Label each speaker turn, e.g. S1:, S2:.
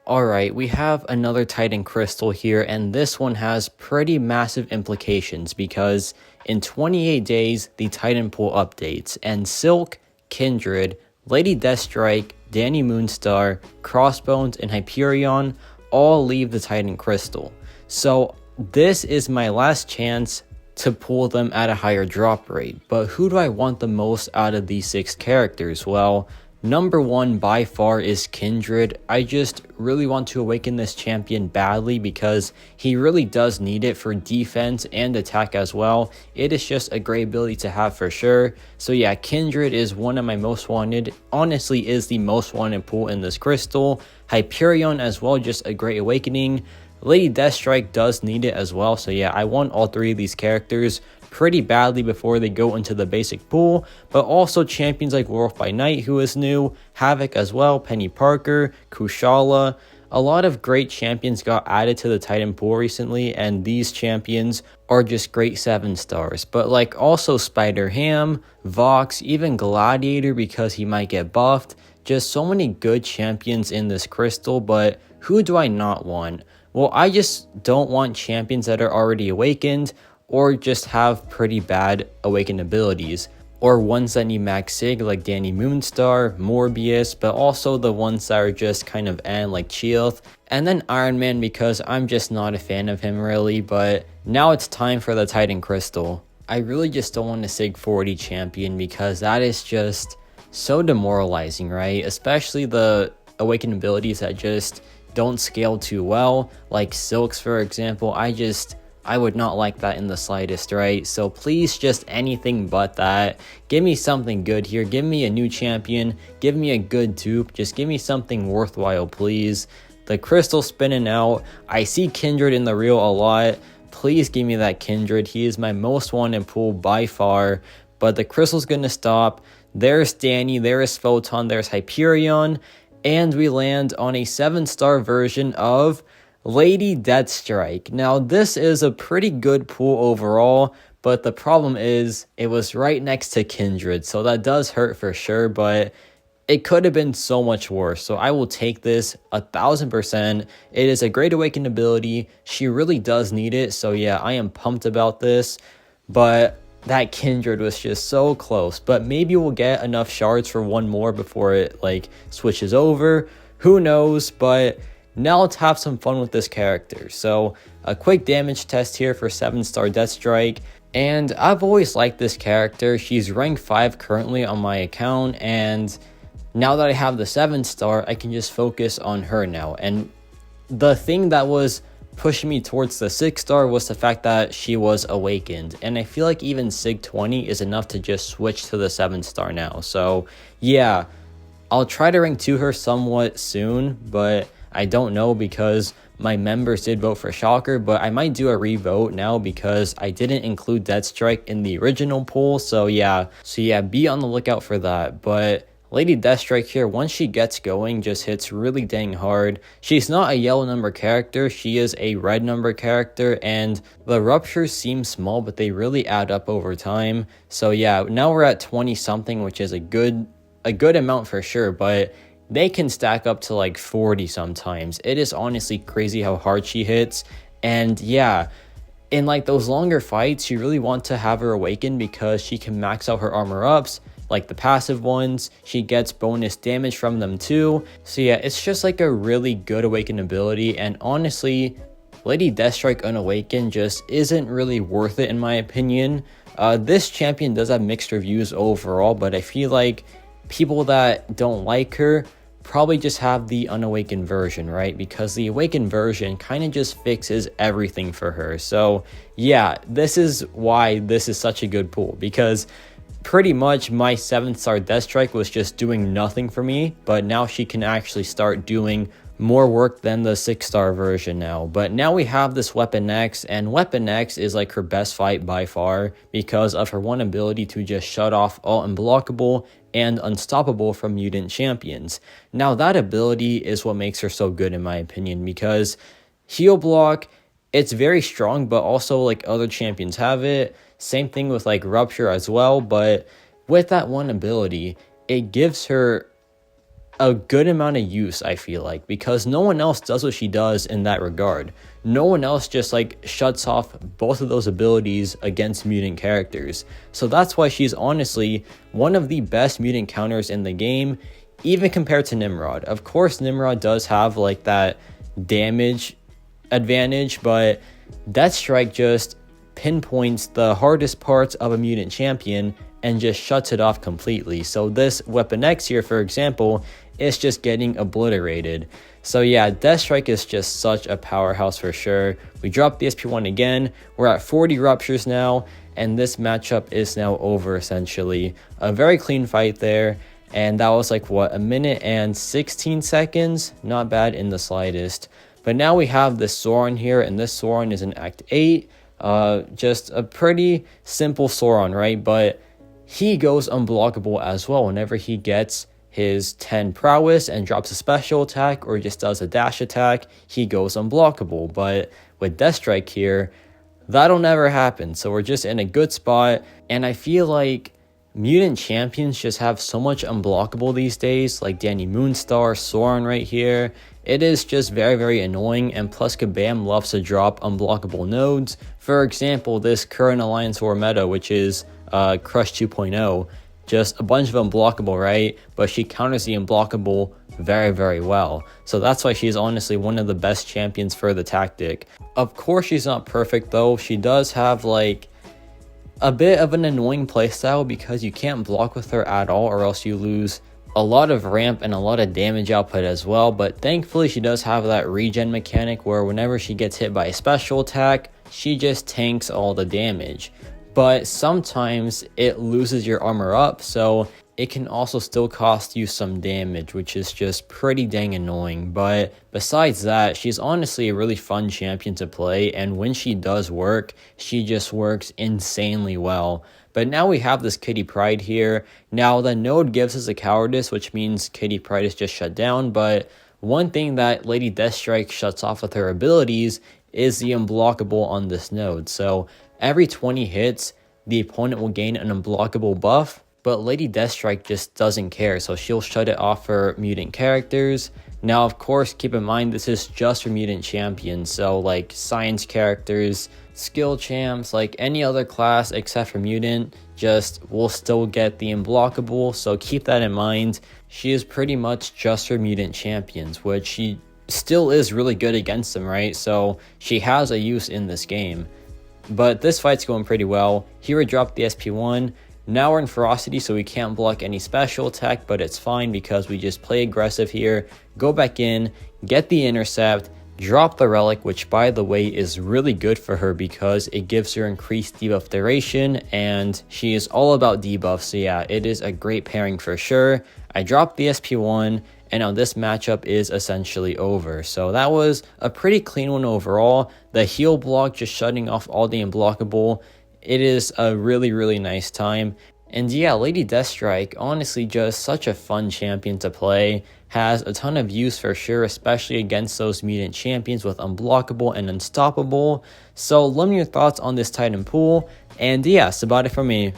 S1: Alright, we have another Titan Crystal here, and this one has pretty massive implications because in 28 days, the Titan pool updates, and Silk, Kindred, Lady Deathstrike, Danny Moonstar, Crossbones, and Hyperion all leave the Titan Crystal. So this is my last chance to pull them at a higher drop rate. But who do I want the most out of these 6 characters? Well, number 1 by far is Kindred. I just really want to awaken this champion badly because he really does need it for defense and attack as well. It is just a great ability to have for sure. So yeah, Kindred is one of my most wanted. Honestly, is the most wanted pool in this crystal. Hyperion as well, just a great awakening. Lady Deathstrike does need it as well. So yeah, I want all 3 of these characters pretty badly before they go into the basic pool, but also champions like Werewolf by Night, who is new, Havoc as well, Penny Parker, Kushala. A lot of great champions got added to the Titan pool recently, and these champions are just great 7 stars. But like also Spider-Ham, Vox, even Gladiator because he might get buffed. Just so many good champions in this crystal, but who do I not want? Well, I just don't want champions that are already awakened or just have pretty bad awakened abilities, or ones that need max sig like Danny Moonstar, Morbius, but also the ones that are just kind of like Chilth, and then Iron Man because I'm just not a fan of him really. But now it's time for the Titan Crystal. I really just don't want a sig 40 champion because that is just so demoralizing, right? Especially the awakened abilities that just don't scale too well, like Silk's for example. I would not like that in the slightest, right? So please, just anything but that. Give me something good here. Give me a new champion. Give me a good dupe. Just give me something worthwhile, please. The crystal spinning out. I see Kindred in the reel a lot. Please give me that Kindred. He is my most wanted pool by far. But the crystal's gonna stop. There's Danny. There's Photon. There's Hyperion. And we land on a 7-star version of Lady Deathstrike. Now this is a pretty good pool overall, but the problem is it was right next to Kindred, so that does hurt for sure, but it could have been so much worse. So I will take this 1000%. It is a great awakened ability. She really does need it. So yeah, I am pumped about this, but that Kindred was just so close. But maybe we'll get enough shards for one more before it like switches over. Who knows? But now let's have some fun with this character. So a quick damage test here for 7-star Deathstrike. And I've always liked this character. She's rank 5 currently on my account. And now that I have the 7-star, I can just focus on her now. And the thing that was pushing me towards the 6-star was the fact that she was awakened. And I feel like even Sig 20 is enough to just switch to the 7-star now. So yeah, I'll try to rank 2 her somewhat soon, but I don't know because my members did vote for Shocker, but I might do a revote now because I didn't include Deathstrike in the original poll. So yeah, be on the lookout for that. But Lady Deathstrike here, once she gets going, just hits really dang hard. She's not a yellow number character, she is a red number character, and the ruptures seem small, but they really add up over time. So yeah, now we're at 20 something, which is a good amount for sure, but they can stack up to like 40 sometimes. It is honestly crazy how hard she hits. And yeah, in like those longer fights, you really want to have her awakened because she can max out her armor ups, like the passive ones. She gets bonus damage from them too. So yeah, it's just like a really good awakened ability. And honestly, Lady Deathstrike unawakened just isn't really worth it in my opinion. This champion does have mixed reviews overall, but I feel like people that don't like her probably just have the unawakened version, right? Because the awakened version kind of just fixes everything for her. So yeah, this is why this is such a good pool, because pretty much my 7-star Deathstrike was just doing nothing for me, but now she can actually start doing more work than the 6-star version now. But now we have this Weapon X, and Weapon X is like her best fight by far because of her one ability to just shut off all unblockable and unstoppable from mutant champions. Now that ability is what makes her so good in my opinion, because heal block, it's very strong, but also like other champions have it. Same thing with like Rupture as well, but with that one ability, it gives her a good amount of use, I feel like, because no one else does what she does in that regard. No one else just like shuts off both of those abilities against mutant characters. So that's why she's honestly one of the best mutant counters in the game, even compared to Nimrod. Of course, Nimrod does have like that damage advantage, but Deathstrike just pinpoints the hardest parts of a mutant champion and just shuts it off completely. So this Weapon X here, for example, is just getting obliterated. So yeah, Deathstrike is just such a powerhouse for sure. We dropped the SP1 again. We're at 40 ruptures now, and this matchup is now over essentially. A very clean fight there, and that was like, what, a minute and 16 seconds? Not bad in the slightest. But now we have this Sauron here, and this Sauron is in Act 8. Just a pretty simple Sauron, right? But he goes unblockable as well whenever he gets his 10 prowess and drops a special attack or just does a dash attack. He goes unblockable. But with Deathstrike here, that'll never happen. So we're just in a good spot, and I feel like mutant champions just have so much unblockable these days, like Danny Moonstar, Sauron right here. It is just very, very annoying, and plus Kabam loves to drop unblockable nodes. For example, this current Alliance War meta, which is Crush 2.0, just a bunch of unblockable, right? But she counters the unblockable very, very well. So that's why she's honestly one of the best champions for the tactic. Of course, she's not perfect though. She does have like a bit of an annoying playstyle because you can't block with her at all, or else you lose a lot of ramp and a lot of damage output as well. But thankfully she does have that regen mechanic where whenever she gets hit by a special attack, she just tanks all the damage. But sometimes it loses your armor up, so it can also still cost you some damage, which is just pretty dang annoying. But besides that, she's honestly a really fun champion to play, and when she does work, she just works insanely well. But now we have this Kitty Pryde here. Now the node gives us a cowardice, which means Kitty Pryde is just shut down, but one thing that Lady Deathstrike shuts off with her abilities is the unblockable on this node. So every 20 hits, the opponent will gain an unblockable buff, but Lady Deathstrike just doesn't care, so she'll shut it off for mutant characters. Now, of course, keep in mind this is just for mutant champions, so like science characters, skill champs, like any other class except for mutant, just will still get the unblockable, so keep that in mind. She is pretty much just for mutant champions, which she still is really good against them, right? So she has a use in this game. But this fight's going pretty well. Here we dropped the SP1. Now we're in Ferocity, so we can't block any special attack, but it's fine because we just play aggressive here, go back in, get the intercept, drop the relic, which by the way is really good for her because it gives her increased debuff duration, and she is all about debuffs, so yeah, it is a great pairing for sure. I dropped the SP1, and now this matchup is essentially over. So that was a pretty clean one overall. The heal block just shutting off all the unblockable. It is a really, really nice time. And yeah, Lady Deathstrike, honestly just such a fun champion to play. Has a ton of use for sure, especially against those mutant champions with unblockable and unstoppable. So let me know your thoughts on this Titan pool. And yeah, that's about it for me.